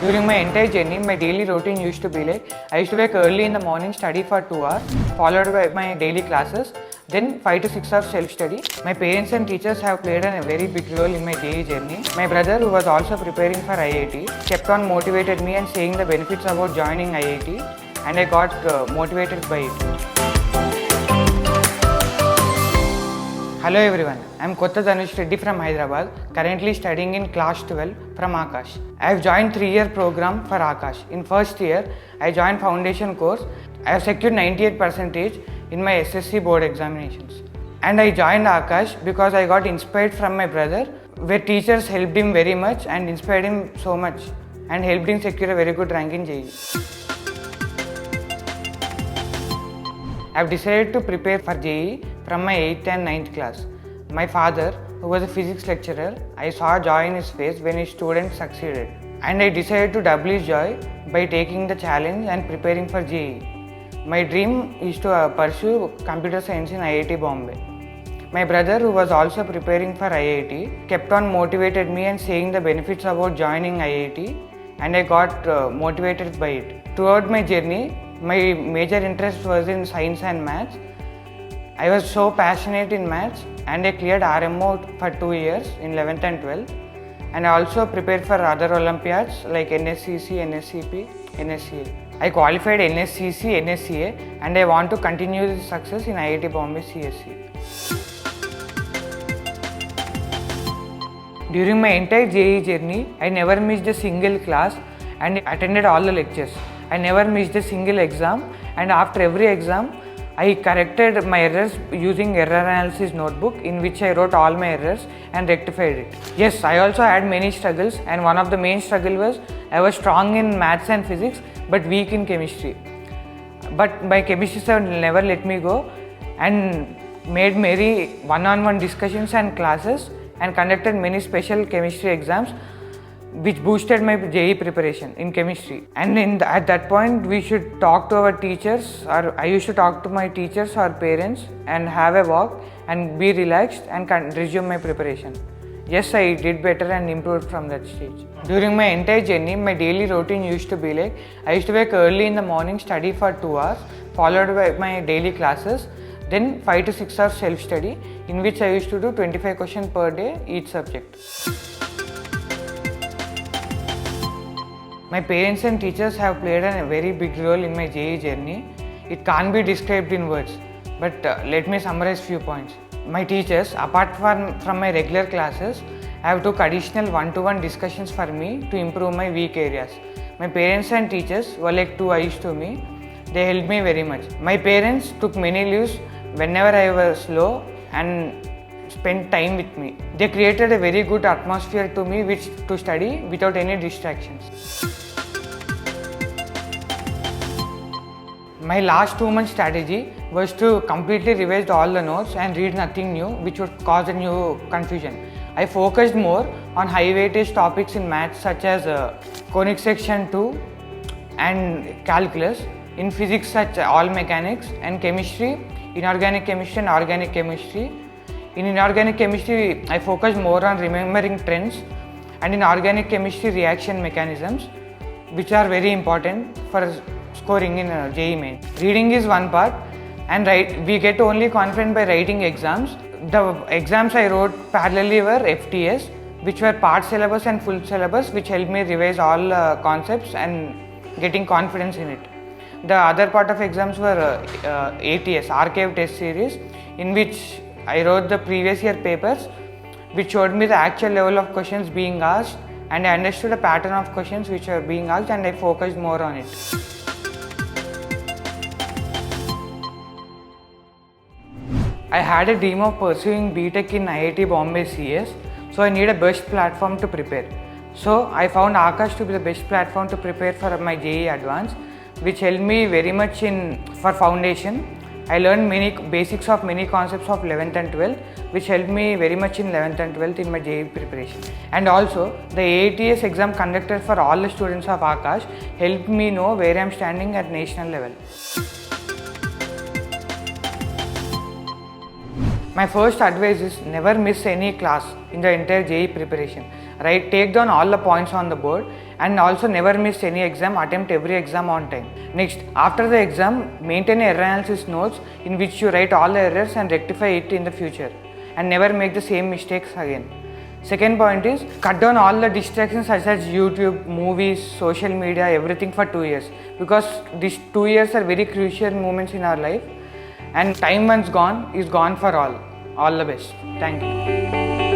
During my entire journey, my daily routine used to be like, I used to wake early in the morning, study for 2 hours, followed by my daily classes, then 5 to 6 hours self-study. My parents and teachers have played a very big role in my JEE journey. My brother, who was also preparing for IIT, kept on motivated me and saying the benefits about joining IIT, and I got motivated by it. Hello everyone, I am Kotha Dhanush Reddy from Hyderabad, currently studying in class 12 from Aakash. I have joined 3-year program for Aakash. In first year, I joined foundation course. I have secured 98% in my SSC board examinations. And I joined Aakash because I got inspired from my brother, where teachers helped him very much and inspired him so much and helped him secure a very good rank in JEE. I have decided to prepare for JEE from my 8th and 9th class. My father, who was a physics lecturer, I saw joy in his face when his student succeeded. And I decided to double his joy by taking the challenge and preparing for JEE. My dream is to pursue computer science in IIT Bombay. My brother, who was also preparing for IIT, kept on motivated me and saying the benefits about joining IIT, and I got motivated by it. Throughout my journey, my major interest was in science and maths. I was so passionate in maths and I cleared RMO for 2 years in 11th and 12th, and I also prepared for other Olympiads like NSCC, NSCP, NSCA. I qualified NSCC, NSCA, and I want to continue this success in IIT Bombay CSC. During my entire JEE journey, I never missed a single class and attended all the lectures. I never missed a single exam, and after every exam, I corrected my errors using error analysis notebook, in which I wrote all my errors and rectified it. Yes, I also had many struggles, and one of the main struggle was I was strong in maths and physics but weak in chemistry. But my chemistry sir never let me go and made many one-on-one discussions and classes and conducted many special chemistry exams, which boosted my JEE preparation in chemistry. And at that point, we should talk to our teachers, or I used to talk to my teachers or parents and have a walk and be relaxed and resume my preparation. Yes, I did better and improved from that stage. During my entire journey, my daily routine used to be like, I used to wake early in the morning, study for 2 hours, followed by my daily classes, then 5 to 6 hours self-study, in which I used to do 25 questions per day each subject. My parents and teachers have played a very big role in my JEE journey. It can't be described in words, but let me summarize few points. My teachers, apart from my regular classes, have took additional one-to-one discussions for me to improve my weak areas. My parents and teachers were like two eyes to me. They helped me very much. My parents took many leaves whenever I was low and spent time with me. They created a very good atmosphere to me to study without any distractions. My last 2 months strategy was to completely revise all the notes and read nothing new, which would cause a new confusion. I focused more on high weightage topics in maths such as conic section 2 and calculus, in physics such all mechanics, and chemistry, inorganic chemistry and organic chemistry. In inorganic chemistry, I focused more on remembering trends, and in organic chemistry, reaction mechanisms, which are very important for scoring in JEE Main. Reading is one part, and we get only confident by writing exams. The exams I wrote parallelly were FTS, which were part syllabus and full syllabus, which helped me revise all concepts and getting confidence in it. The other part of exams were ATS, Archive Test Series, in which I wrote the previous year papers, which showed me the actual level of questions being asked, and I understood a pattern of questions which were being asked, and I focused more on it. I had a dream of pursuing BTech in IIT Bombay CS, so I need a best platform to prepare. So I found Aakash to be the best platform to prepare for my JEE Advanced, which helped me very much for foundation. I learned many basics of many concepts of 11th and 12th, which helped me very much in 11th and 12th in my JEE preparation. And also, the AATS exam conducted for all the students of Aakash helped me know where I am standing at national level. My first advice is never miss any class in the entire JEE preparation. Take down all the points on the board and also never miss any exam, attempt every exam on time. Next, after the exam, maintain error analysis notes in which you write all the errors and rectify it in the future, and never make the same mistakes again. Second point is cut down all the distractions such as YouTube, movies, social media, everything for 2 years, because these 2 years are very crucial moments in our life, and time once gone is gone for all. All the best. Thank you.